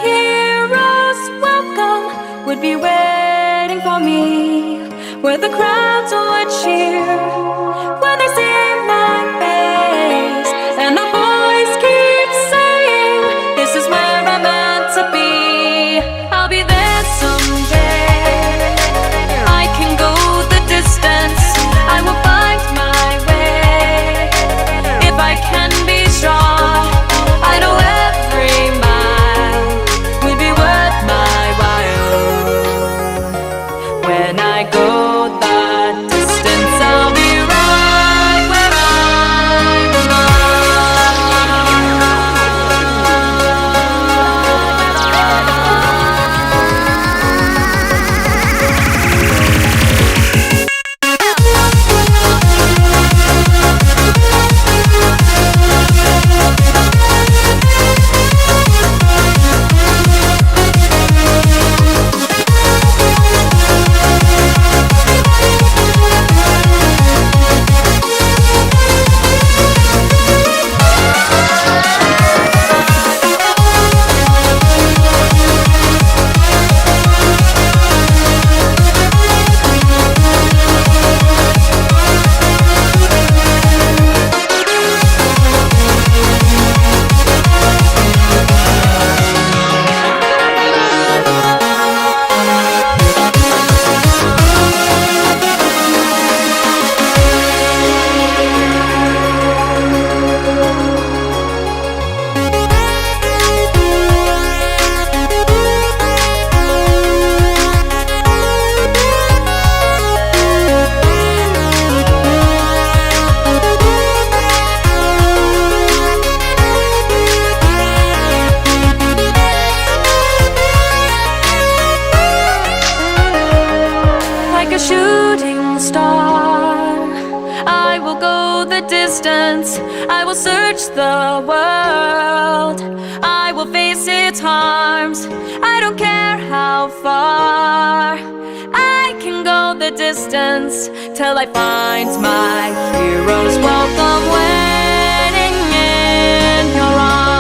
hero's welcome would be waiting for me, where the crowds would cheer when they see my face, and the voice keeps saying, this is where I'm meant to be. I'll be there someday. I can go the distance. I will find my way. If I can be strong, I know every mile will be worth my while. When I go that distance, I'll be right where I like a shooting star, I will go the distance. I will search the world. I will face its harms. I don't care how far. I can go the distance till I find my hero's welcome waiting in your arms.